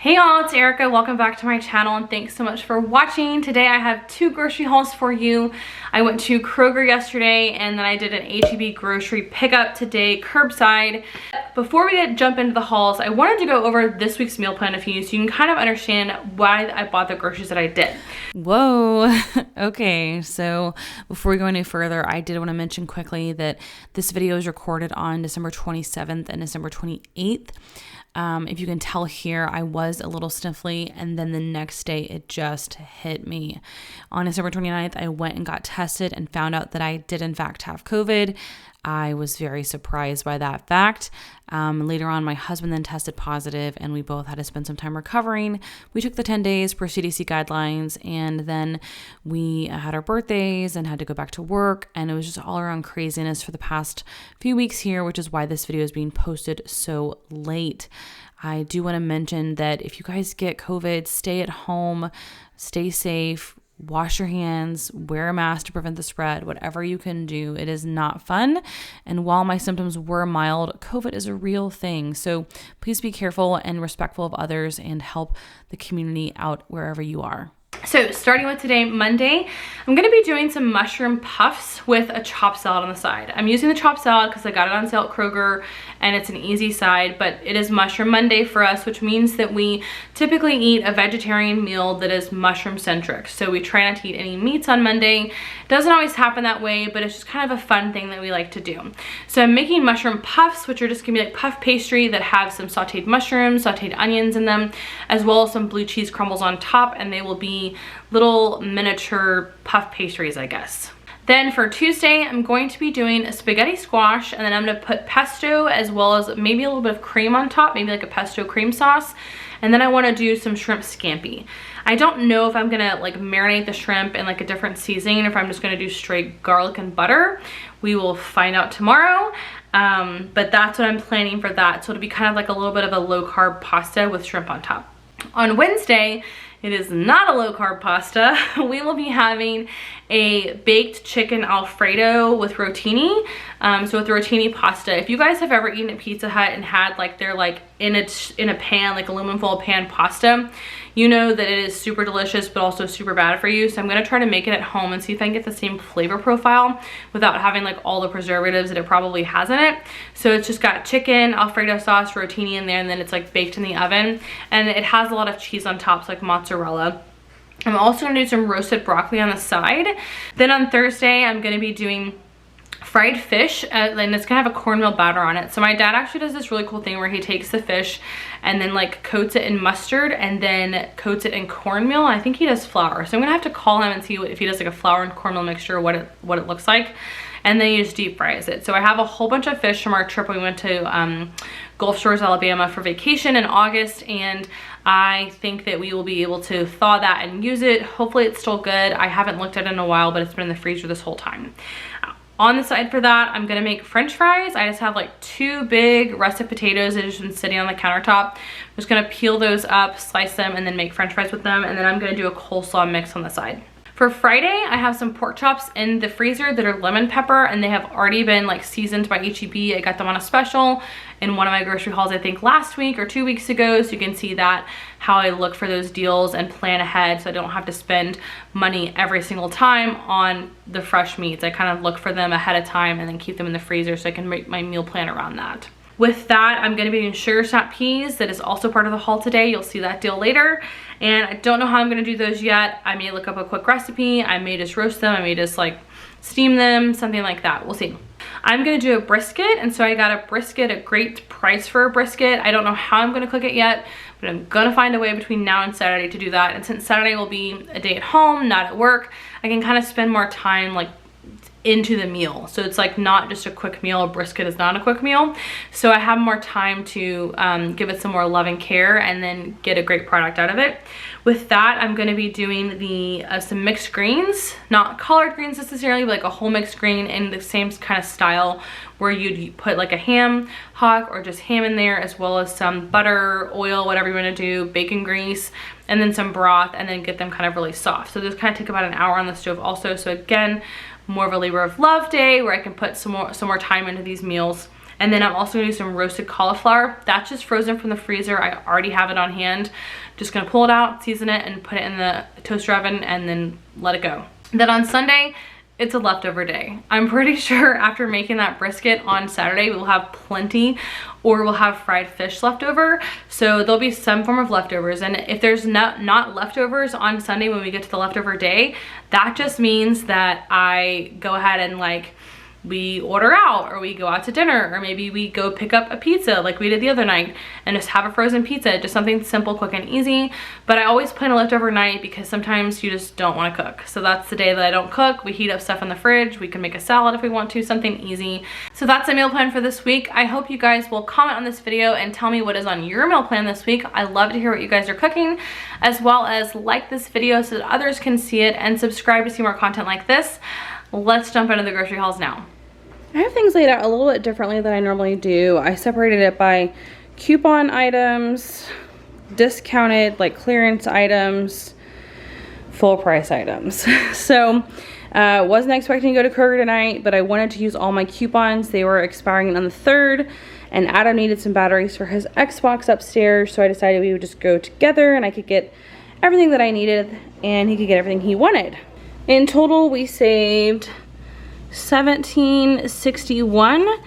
Hey y'all, it's Erica. Welcome back to my channel and thanks so much for watching. Today I have two grocery hauls for you. I went to Kroger yesterday and then I did an HEB grocery pickup today, curbside. Before we jump into the hauls, I wanted to go over this week's meal plan with you so you can kind of understand why I bought the groceries that I did. Whoa. Okay, so before we go any further, I did want to mention quickly that this video is recorded on December 27th and December 28th. If you can tell here, I was a little sniffly, and then the next day it just hit me. On December 29th, I went and got tested and found out that I did in fact have COVID. I was very surprised by that fact. Later on, my husband then tested positive and we both had to spend some time recovering. We took the 10 days per CDC guidelines, and then we had our birthdays and had to go back to work, and it was just all around craziness for the past few weeks here, which is why this video is being posted so late. I do want to mention that if you guys get COVID, stay at home, stay safe, wash your hands, wear a mask to prevent the spread, whatever you can do. It is not fun. And while my symptoms were mild, COVID is a real thing. So please be careful and respectful of others and help the community out wherever you are. So starting with today, Monday, I'm going to be doing some mushroom puffs with a chopped salad on the side. I'm using the chopped salad because I got it on sale at Kroger and it's an easy side, but it is Mushroom Monday for us, which means that we typically eat a vegetarian meal that is mushroom centric. So we try not to eat any meats on Monday. It doesn't always happen that way, but it's just kind of a fun thing that we like to do. So I'm making mushroom puffs, which are just gonna be like puff pastry that have some sauteed mushrooms, sauteed onions in them, as well as some blue cheese crumbles on top, and they will be little miniature puff pastries, I guess. Then for Tuesday, I'm going to be doing a spaghetti squash, and then I'm gonna put pesto as well as maybe a little bit of cream on top, maybe like a pesto cream sauce. And then I wanna do some shrimp scampi. I don't know if I'm gonna like marinate the shrimp in like a different seasoning, or if I'm just gonna do straight garlic and butter. We will find out tomorrow. But that's what I'm planning for that. So it'll be kind of like a little bit of a low carb pasta with shrimp on top. On Wednesday, it is not a low carb pasta. We will be having a baked chicken Alfredo with rotini. So with rotini pasta, if you guys have ever eaten at Pizza Hut and had like their like in a pan, like aluminum foil pan pasta, you know that it is super delicious but also super bad for you. So I'm gonna try to make it at home and see if I can get the same flavor profile without having like all the preservatives that it probably has in it. So it's just got chicken, Alfredo sauce, rotini in there, and then it's like baked in the oven, and it has a lot of cheese on top, so like mozzarella. I'm also gonna do some roasted broccoli on the side. Then on Thursday, I'm gonna be doing fried fish, and it's gonna have a cornmeal batter on it. So my dad actually does this really cool thing where he takes the fish and then like coats it in mustard and then coats it in cornmeal. I think he does flour. So I'm gonna have to call him and see if he does like a flour and cornmeal mixture, what it looks like. And then he just deep fries it. So I have a whole bunch of fish from our trip. We went to Gulf Shores, Alabama for vacation in August, and I think that we will be able to thaw that and use it. Hopefully it's still good. I haven't looked at it in a while, but it's been in the freezer this whole time. On the side for that, I'm gonna make French fries. I just have like two big russet potatoes that have just been sitting on the countertop. I'm just gonna peel those up, slice them, and then make French fries with them. And then I'm gonna do a coleslaw mix on the side. For Friday, I have some pork chops in the freezer that are lemon pepper, and they have already been like seasoned by HEB. I got them on a special in one of my grocery hauls, I think last week or 2 weeks ago. So you can see that, how I look for those deals and plan ahead so I don't have to spend money every single time on the fresh meats. I kind of look for them ahead of time and then keep them in the freezer so I can make my meal plan around that. With that, I'm gonna be doing sugar snap peas. That is also part of the haul today. You'll see that deal later. And I don't know how I'm gonna do those yet. I may look up a quick recipe. I may just roast them. I may just like steam them, something like that. We'll see. I'm gonna do a brisket, and so I got a brisket, a great price for a brisket. I don't know how I'm gonna cook it yet, but I'm gonna find a way between now and Saturday to do that. And since Saturday will be a day at home, not at work, I can kind of spend more time like into the meal. So it's like not just a quick meal. A brisket is not a quick meal. So I have more time to give it some more love and care and then get a great product out of it. With that, I'm going to be doing the some mixed greens, not collard greens necessarily, but like a whole mixed green in the same kind of style where you'd put like a ham hock or just ham in there, as well as some butter, oil, whatever you want to do, bacon grease, and then some broth, and then get them kind of really soft. So those kind of take about an hour on the stove also. So again, more of a labor of love day where I can put some more time into these meals. And then I'm also gonna do some roasted cauliflower. That's just frozen from the freezer. I already have it on hand. Just gonna pull it out, season it, and put it in the toaster oven and then let it go. Then on Sunday, it's a leftover day. I'm pretty sure after making that brisket on Saturday, we'll have plenty, or we'll have fried fish left over. So there'll be some form of leftovers. And if there's not leftovers on Sunday when we get to the leftover day, that just means that I go ahead and like, we order out, or we go out to dinner, or maybe we go pick up a pizza like we did the other night and just have a frozen pizza, just something simple, quick, and easy. But I always plan a leftover night because sometimes you just don't want to cook. So that's the day that I don't cook. We heat up stuff in the fridge. We can make a salad if we want to, something easy. So that's a meal plan for this week. I hope you guys will comment on this video and tell me what is on your meal plan this week. I love to hear what you guys are cooking, as well as like this video so that others can see it, and subscribe to see more content like this. Let's jump into the grocery hauls now. I have things laid out a little bit differently than I normally do. I separated it by coupon items, discounted, like clearance items, full price items. So wasn't expecting to go to Kroger tonight, but I wanted to use all my coupons. They were expiring on the 3rd, and Adam needed some batteries for his Xbox upstairs, so I decided we would just go together and I could get everything that I needed and he could get everything he wanted. In total, we saved $17.61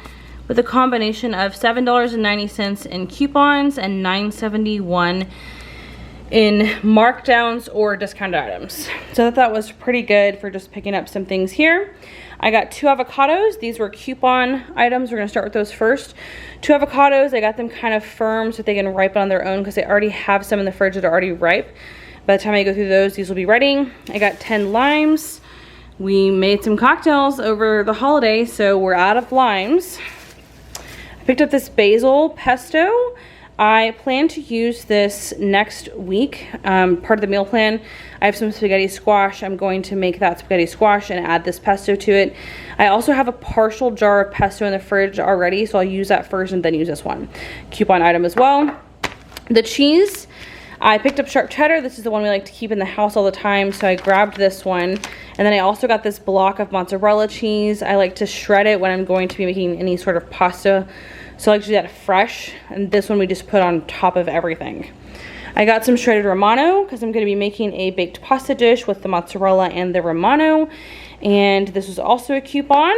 with a combination of $7.90 in coupons and $9.71 in markdowns or discounted items. So I thought that was pretty good for just picking up some things here. I got 2 avocados. These were coupon items. We're gonna start with those first. 2 avocados, I got them kind of firm so they can ripen on their own because they already have some in the fridge that are already ripe. By the time I go through those, these will be ready. I got 10 limes. We made some cocktails over the holiday, so we're out of limes. I picked up this basil pesto. I plan to use this next week, part of the meal plan. I have some spaghetti squash. I'm going to make that spaghetti squash and add this pesto to it. I also have a partial jar of pesto in the fridge already, so I'll use that first and then use this one. Coupon item as well. The cheese, I picked up sharp cheddar. This is the one we like to keep in the house all the time, so I grabbed this one. And then I also got this block of mozzarella cheese. I like to shred it when I'm going to be making any sort of pasta, so I like to do that fresh. And this one we just put on top of everything. I got some shredded Romano because I'm going to be making a baked pasta dish with the mozzarella and the Romano. And this was also a coupon.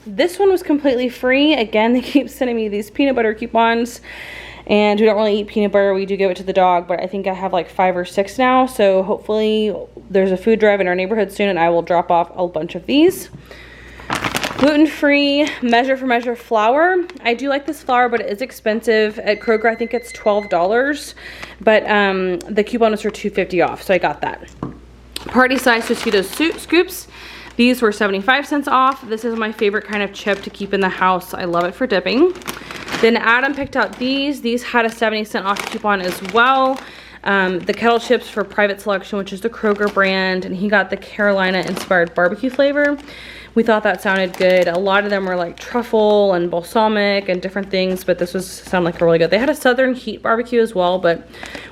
This one was completely free. Again, they keep sending me these peanut butter coupons. And we don't really eat peanut butter. We do give it to the dog, but I think I have like 5 or 6 now. So hopefully there's a food drive in our neighborhood soon and I will drop off a bunch of these. Gluten-free Measure for Measure flour. I do like this flour, but it is expensive. At Kroger, I think it's $12, but the coupon was for $2.50 off, so I got that. Party size Tostitos scoops. These were 75 cents off. This is my favorite kind of chip to keep in the house. I love it for dipping. Then Adam picked out these. These had a 70-cent off coupon as well. The kettle chips for Private Selection, which is the Kroger brand, and he got the Carolina-inspired barbecue flavor. We thought that sounded good. A lot of them were like truffle and balsamic and different things, but this sounded like really good. They had a Southern Heat barbecue as well, but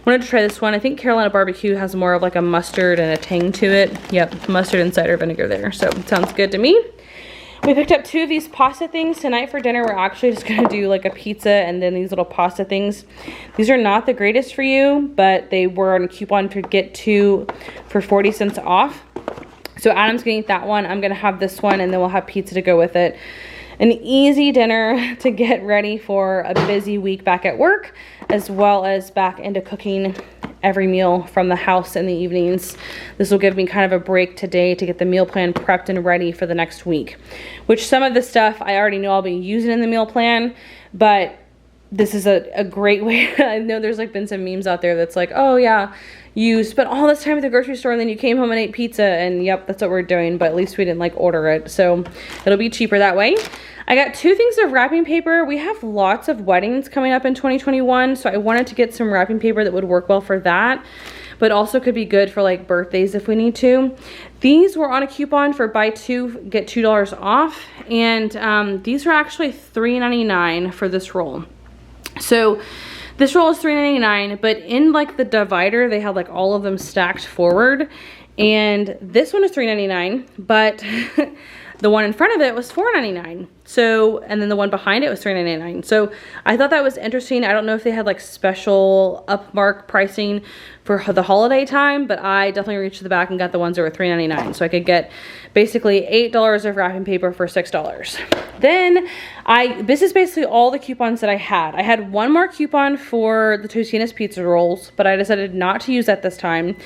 wanted to try this one. I think Carolina barbecue has more of like a mustard and a tang to it. Yep, mustard and cider vinegar there, so it sounds good to me. We picked up 2 of these pasta things. Tonight for dinner, we're actually just gonna do like a pizza and then these little pasta things. These are not the greatest for you, but they were on a coupon to get 2 for 40 cents off. So Adam's gonna eat that one. I'm gonna have this one and then we'll have pizza to go with it. An easy dinner to get ready for a busy week back at work, as well as back into cooking every meal from the house in the evenings. This will give me kind of a break today to get the meal plan prepped and ready for the next week, which some of the stuff I already know I'll be using in the meal plan, but this is a great way. I know there's like been some memes out there that's like, oh yeah, you spent all this time at the grocery store and then you came home and ate pizza, and yep, that's what we're doing, but at least we didn't like order it, so it'll be cheaper that way. I got 2 things of wrapping paper. We have lots of weddings coming up in 2021, so I wanted to get some wrapping paper that would work well for that, but also could be good for like birthdays if we need to. These were on a coupon for buy 2, get $2 off, and these were actually $3.99 for this roll. So this roll is $3.99, but in like the divider, they had like all of them stacked forward, and this one is $3.99, but the one in front of it was $4.99. So, and then the one behind it was $3.99. So I thought that was interesting. I don't know if they had like special upmark pricing for the holiday time, but I definitely reached to the back and got the ones that were $3.99. So I could get basically $8 of wrapping paper for $6. Then this is basically all the coupons that I had. I had one more coupon for the Totino's pizza rolls, but I decided not to use that this time.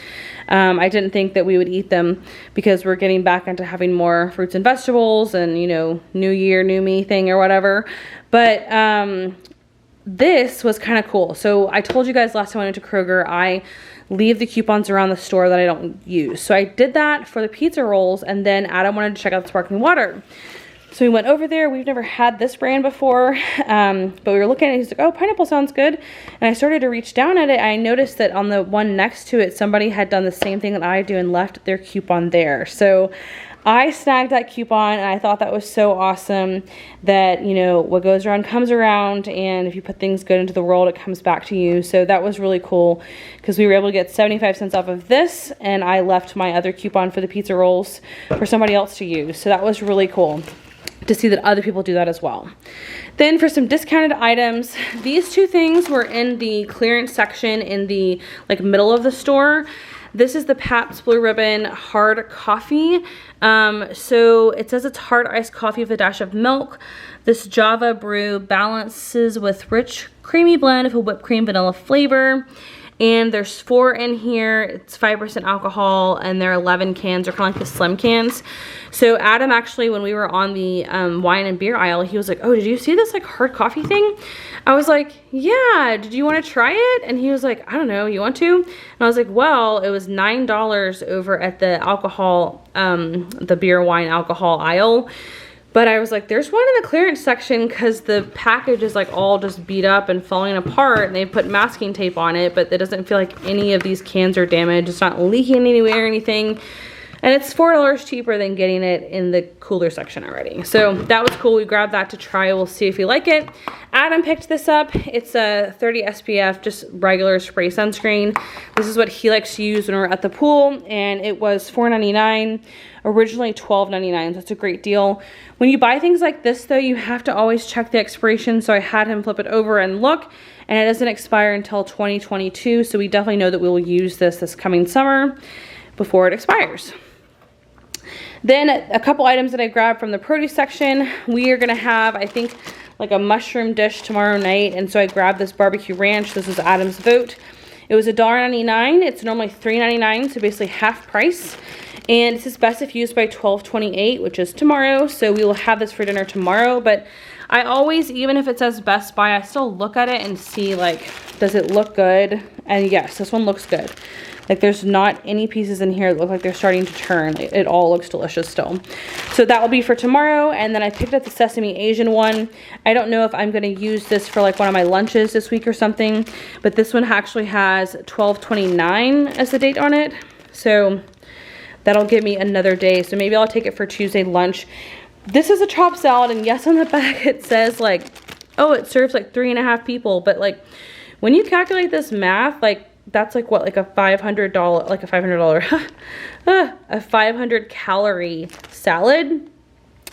I didn't think that we would eat them because we're getting back into having more fruits and vegetables and, you know, new year, new me thing or whatever. But this was kind of cool. So I told you guys last time I went to Kroger, I leave the coupons around the store that I don't use. So I did that for the pizza rolls, and then Adam wanted to check out the sparkling water. So we went over there. We've never had this brand before, but we were looking at it. He's like, oh, pineapple sounds good. And I started to reach down at it. I noticed that on the one next to it, somebody had done the same thing that I do and left their coupon there. So I snagged that coupon, and I thought that was so awesome that, you know, what goes around comes around, and if you put things good into the world, it comes back to you. So that was really cool because we were able to get 75 cents off of this, and I left my other coupon for the pizza rolls for somebody else to use. So that was really cool to see that other people do that as well. Then for some discounted items, these two things were in the clearance section in the like middle of the store. This is the Pabst Blue Ribbon hard coffee. So it says it's hard iced coffee with a dash of milk. This Java brew balances with rich creamy blend of a whipped cream vanilla flavor. And there's 4 in here. It's 5% alcohol, and they're 11 cans. They're kind of like the slim cans. So Adam actually, when we were on the wine and beer aisle, he was like, oh, did you see this like hard coffee thing? I was like, yeah, did you want to try it? And he was like, I don't know, you want to? And I was like, well, it was $9 over at the alcohol, the beer, wine, alcohol aisle. But I was like, there's one in the clearance section because the package is like all just beat up and falling apart, and they put masking tape on it, but it doesn't feel like any of these cans are damaged. It's not leaking anywhere or anything. And it's $4 cheaper than getting it in the cooler section already. So that was cool. We grabbed that to try. We'll see if we like it. Adam picked this up. It's a 30 SPF, just regular spray sunscreen. This is what he likes to use when we're at the pool, and it was $4.99. Originally $12.99, so it's a great deal. When you buy things like this though, you have to always check the expiration, so I had him flip it over and look, and it doesn't expire until 2022, so we definitely know that we will use this coming summer before it expires. Then a couple items that I grabbed from the produce section. We are gonna have, I think, like a mushroom dish tomorrow night, and so I grabbed this barbecue ranch. This was Adam's vote. It was $1.99. It's normally $3.99, so basically half price. And this is best if used by 12/28, which is tomorrow. So we will have this for dinner tomorrow. But I always, even if it says Best Buy, I still look at it and see, like, does it look good? And yes, this one looks good. Like, there's not any pieces in here that look like they're starting to turn. It all looks delicious still. So that will be for tomorrow. And then I picked up the Sesame Asian one. I don't know if I'm going to use this for like one of my lunches this week or something. But this one actually has 12/29 as the date on it. So that'll give me another day. So maybe I'll take it for Tuesday lunch. This is a chopped salad. And yes, on the back it says like, oh, it serves like 3.5 people. But like, when you calculate this math, like, that's like what, like a $500, like a $500, a 500 calorie salad,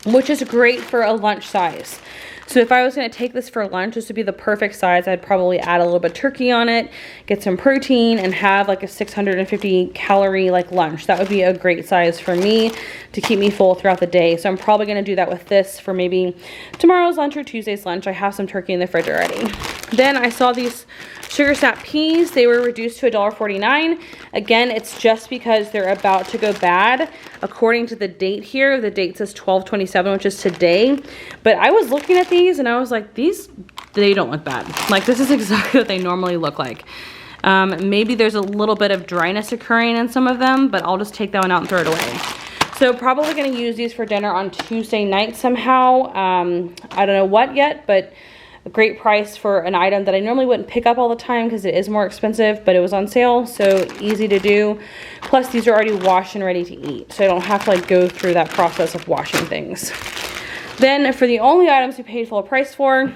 which is great for a lunch size. So if I was going to take this for lunch, this would be the perfect size. I'd probably add a little bit of turkey on it, get some protein, and have like a 650 calorie like lunch. That would be a great size for me to keep me full throughout the day. So I'm probably going to do that with this for maybe tomorrow's lunch or Tuesday's lunch. I have some turkey in the fridge already. Then I saw these sugar snap peas. They were reduced to $1.49. Again, it's just because they're about to go bad. According to the date here, the date says 12/27, which is today. But I was looking at these and I was like, they don't look bad. Like, this is exactly what they normally look like. Maybe there's a little bit of dryness occurring in some of them, but I'll just take that one out and throw it away. So probably going to use these for dinner on Tuesday night somehow. I don't know what yet, but a great price for an item that I normally wouldn't pick up all the time because it is more expensive, but it was on sale, so easy to do. Plus, these are already washed and ready to eat, so I don't have to like go through that process of washing things. Then for the only items we paid full price for,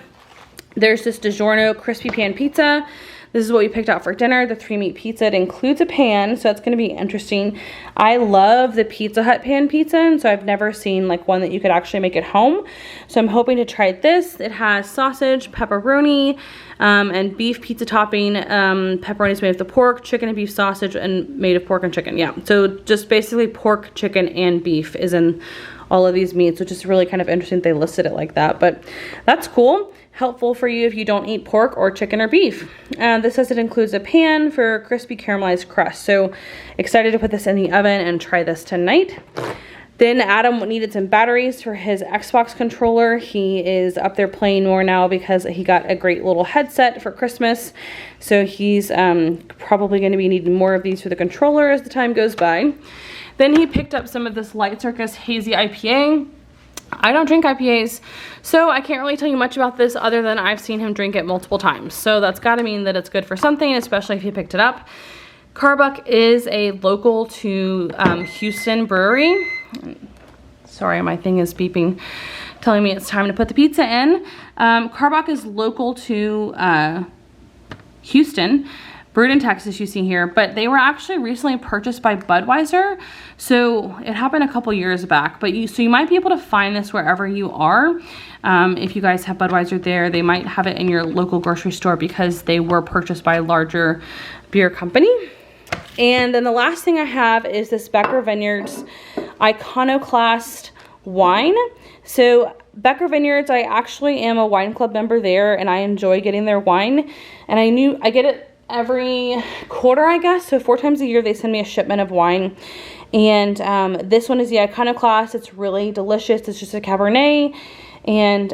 there's this DiGiorno crispy pan pizza. This is what we picked out for dinner, the 3-meat pizza. It includes a pan, so that's gonna be interesting. I love the Pizza Hut pan pizza, and so I've never seen like one that you could actually make at home. So I'm hoping to try this. It has sausage, pepperoni, and beef pizza topping. Pepperoni is made of the pork, chicken and beef sausage, and made of pork and chicken. Yeah, so just basically pork, chicken, and beef is in all of these meats, which is really kind of interesting they listed it like that, but that's cool. Helpful for you if you don't eat pork or chicken or beef. This says it includes a pan for crispy caramelized crust. So excited to put this in the oven and try this tonight. Then Adam needed some batteries for his Xbox controller. He is up there playing more now because he got a great little headset for Christmas. So he's probably going to be needing more of these for the controller as the time goes by. Then he picked up some of this Light Circus Hazy IPA. I don't drink IPAs, so I can't really tell you much about this other than I've seen him drink it multiple times. So that's got to mean that it's good for something, especially if he picked it up. Carbuck is a local to Houston brewery. Sorry, my thing is beeping, telling me it's time to put the pizza in. Carbuck is local to Houston. Brewed in Texas, you see here, but they were actually recently purchased by Budweiser. So it happened a couple years back, but you might be able to find this wherever you are. If you guys have Budweiser there, they might have it in your local grocery store because they were purchased by a larger beer company. And then the last thing I have is this Becker Vineyards Iconoclast wine. So Becker Vineyards, I actually am a wine club member there, and I enjoy getting their wine. And I get it every quarter, I guess. So 4 times a year they send me a shipment of wine. And this one is the Iconoclast. It's really delicious. It's just a Cabernet. And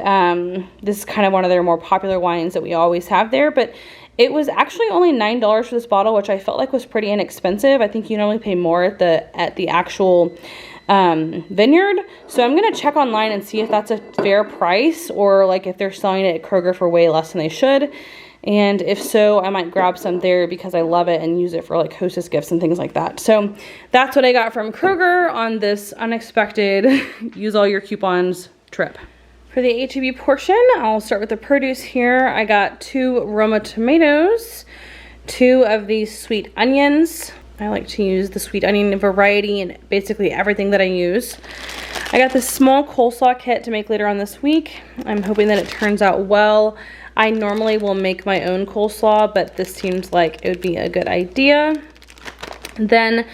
this is kind of one of their more popular wines that we always have there. But it was actually only $9 for this bottle, which I felt like was pretty inexpensive. I think you normally pay more at the actual vineyard. So I'm gonna check online and see if that's a fair price, or like if they're selling it at Kroger for way less than they should. And if so, I might grab some there because I love it and use it for like hostess gifts and things like that. So that's what I got from Kroger on this unexpected use all your coupons trip. For the HEB portion, I'll start with the produce here. I got 2 Roma tomatoes, 2 of these sweet onions. I like to use the sweet onion variety in basically everything that I use. I got this small coleslaw kit to make later on this week. I'm hoping that it turns out well. I normally will make my own coleslaw, but this seems like it would be a good idea. Then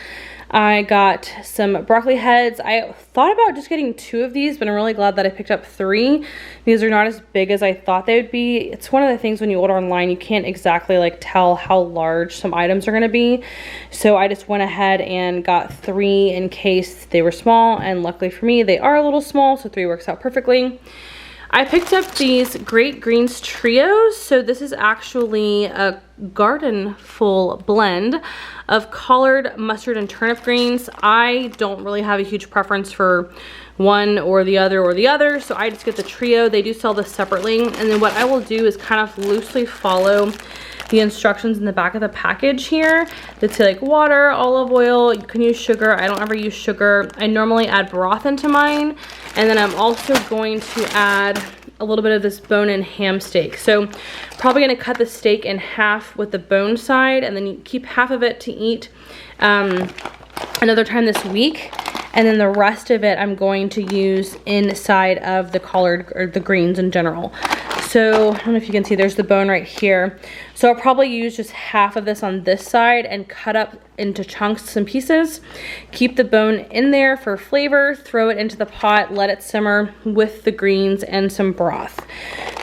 I got some broccoli heads. I thought about just getting 2 of these, but I'm really glad that I picked up 3. These are not as big as I thought they would be. It's one of the things when you order online, you can't exactly like tell how large some items are gonna be. So I just went ahead and got 3 in case they were small, and luckily for me, they are a little small, so 3 works out perfectly. I picked up these Great Greens Trios. So this is actually a garden full blend of collard, mustard, and turnip greens. I don't really have a huge preference for one or the other, so I just get the trio. They do sell this separately, and then what I will do is kind of loosely follow the instructions in the back of the package here that say like water, olive oil, you can use sugar. I don't ever use sugar. I normally add broth into mine, and then I'm also going to add a little bit of this bone-in ham steak. So probably gonna cut the steak in half with the bone side, and then you keep half of it to eat another time this week, and then the rest of it I'm going to use inside of the collard or the greens in general. So I don't know if you can see, there's the bone right here. So I'll probably use just half of this on this side and cut up into chunks and pieces. Keep the bone in there for flavor, throw it into the pot, let it simmer with the greens and some broth.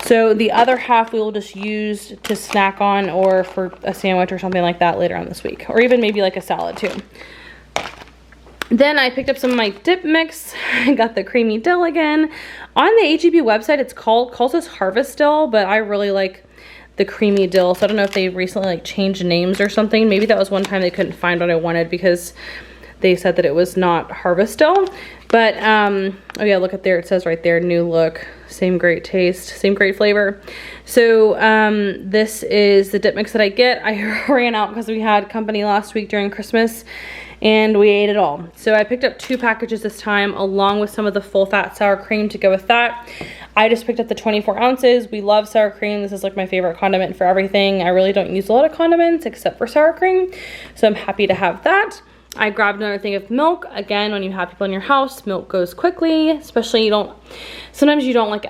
So the other half we will just use to snack on or for a sandwich or something like that later on this week, or even maybe like a salad too. Then I picked up some of my dip mix. I got the creamy dill again. On the HEB website, it's calls this harvest dill, but I really like the creamy dill. So I don't know if they recently like changed names or something. Maybe that was one time they couldn't find what I wanted, because they said that it was not harvest still. But, oh yeah, look at there. It says right there, new look, same great taste, same great flavor. So this is the dip mix that I get. I ran out because we had company last week during Christmas and we ate it all. So I picked up 2 packages this time along with some of the full fat sour cream to go with that. I just picked up the 24 ounces. We love sour cream. This is like my favorite condiment for everything. I really don't use a lot of condiments except for sour cream. So I'm happy to have that. I grabbed another thing of milk. Again, when you have people in your house, milk goes quickly, especially sometimes you don't like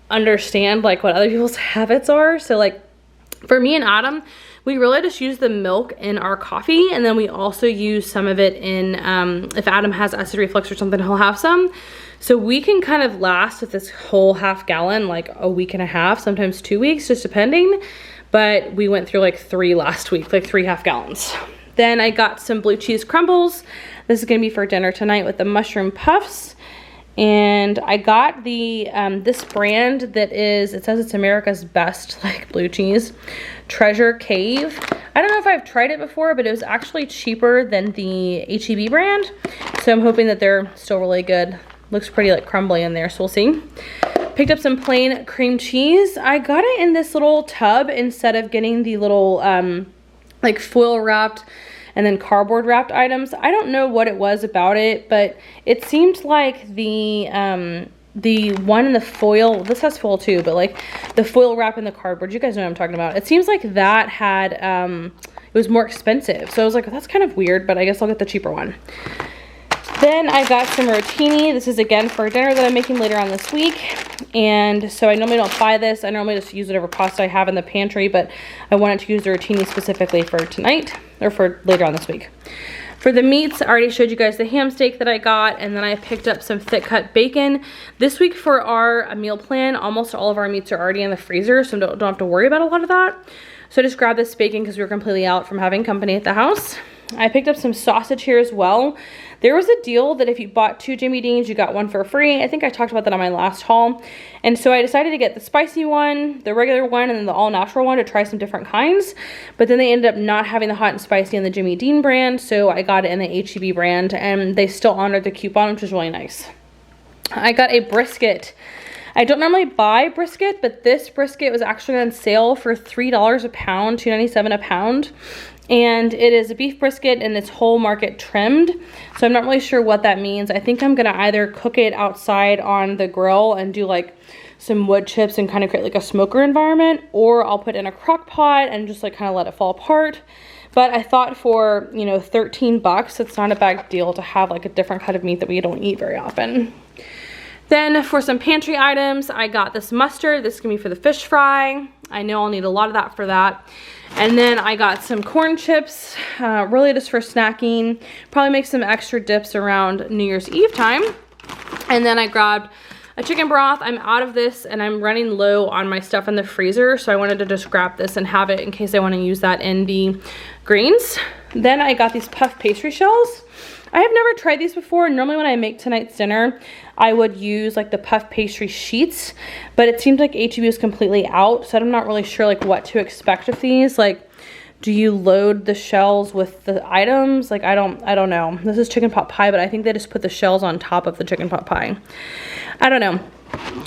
understand like what other people's habits are. So like for me and Adam, we really just use the milk in our coffee, and then we also use some of it in, if Adam has acid reflux or something, he'll have some. So we can kind of last with this whole half gallon like a week and a half, sometimes 2 weeks, just depending. But we went through like 3 last week, like 3 half gallons. Then I got some blue cheese crumbles. This is gonna be for dinner tonight with the mushroom puffs. And I got the this brand that is, it says it's America's best like blue cheese, Treasure Cave. I don't know if I've tried it before, but it was actually cheaper than the HEB brand. So I'm hoping that they're still really good. Looks pretty like crumbly in there, so we'll see. Picked up some plain cream cheese. I got it in this little tub instead of getting the little like foil wrapped and then cardboard wrapped items. I don't know what it was about it, but it seemed like the one in the foil, this has foil too, but like the foil wrap and the cardboard, you guys know what I'm talking about. It seems like that had, it was more expensive. So I was like, that's kind of weird, but I guess I'll get the cheaper one. Then I got some rotini. This is again for dinner that I'm making later on this week. And so I normally don't buy this. I normally just use whatever pasta I have in the pantry, but I wanted to use the rotini specifically for tonight or for later on this week. For the meats, I already showed you guys the ham steak that I got, and then I picked up some thick cut bacon. This week for our meal plan, almost all of our meats are already in the freezer, so don't have to worry about a lot of that. So I just grabbed this bacon because we were completely out from having company at the house. I picked up some sausage here as well. There was a deal that if you bought 2 Jimmy Deans, you got 1 for free. I think I talked about that on my last haul. And so I decided to get the spicy one, the regular one, and then the all natural one to try some different kinds. But then they ended up not having the hot and spicy in the Jimmy Dean brand, so I got it in the HEB brand, and they still honored the coupon, which was really nice. I got a brisket. I don't normally buy brisket, but this brisket was actually on sale for $3 a pound, $2.97 a pound. And it is a beef brisket and it's whole market trimmed. So I'm not really sure what that means. I think I'm gonna either cook it outside on the grill and do like some wood chips and kind of create like a smoker environment, or I'll put it in a crock pot and just like kind of let it fall apart. But I thought for, you know, 13 bucks, it's not a bad deal to have like a different cut of meat that we don't eat very often. Then for some pantry items, I got this mustard. This is gonna be for the fish fry. I know I'll need a lot of that for that. And then I got some corn chips, really just for snacking. Probably make some extra dips around New Year's Eve time. And then I grabbed a chicken broth. I'm out of this and I'm running low on my stuff in the freezer, so I wanted to just grab this and have it in case I want to use that in the greens. Then I got these puff pastry shells. I have never tried these before. Normally when I make tonight's dinner, I would use like the puff pastry sheets, but it seems like HEB is completely out, so I'm not really sure like what to expect with these. Like, do you load the shells with the items? Like, I don't know. This is chicken pot pie, but I think they just put the shells on top of the chicken pot pie. I don't know.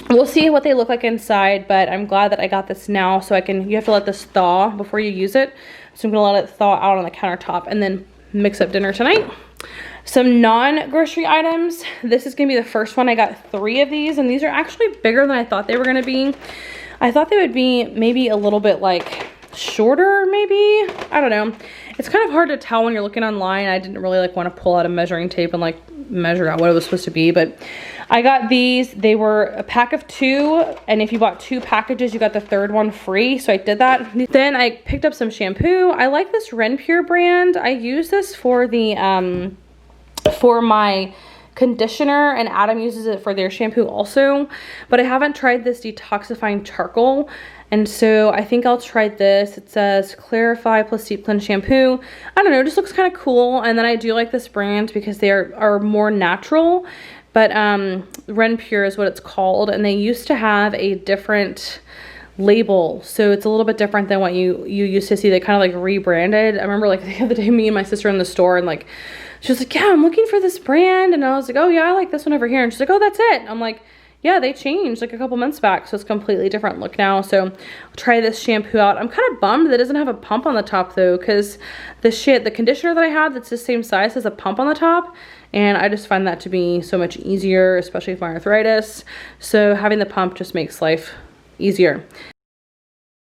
We'll see what they look like inside, but I'm glad that I got this now so you have to let this thaw before you use it. So I'm gonna let it thaw out on the countertop and then mix up dinner tonight. Some non-grocery items. This is gonna be the first one. I got 3 of these, and these are actually bigger than I thought they were gonna be. I thought they would be maybe a little bit like shorter, maybe. I don't know. It's kind of hard to tell when you're looking online. I didn't really like want to pull out a measuring tape and like measure out what it was supposed to be, but I got these. They were a pack of 2, and if you bought 2 packages, you got the 3rd one free, so I did that. Then I picked up some shampoo. I like this Renpure brand. I use this for the for my conditioner, and Adam uses it for their shampoo also, but I haven't tried this detoxifying charcoal, and so I think I'll try this. It says clarify plus deep cleanse shampoo. I don't know, it just looks kind of cool. And then I do like this brand because they are more natural, but Renpure is what it's called, and they used to have a different label, so it's a little bit different than what you used to see. They kind of like rebranded. I remember like the other day me and my sister in the store, and like She was like, yeah, I'm looking for this brand. And I was like, oh yeah, I like this one over here. And she's like, oh, that's it. I'm like, yeah, they changed like a couple months back, so it's a completely different look now. So I'll try this shampoo out. I'm kind of bummed that it doesn't have a pump on the top though, because the conditioner that I have that's the same size has a pump on the top, and I just find that to be so much easier, especially with my arthritis. So having the pump just makes life easier.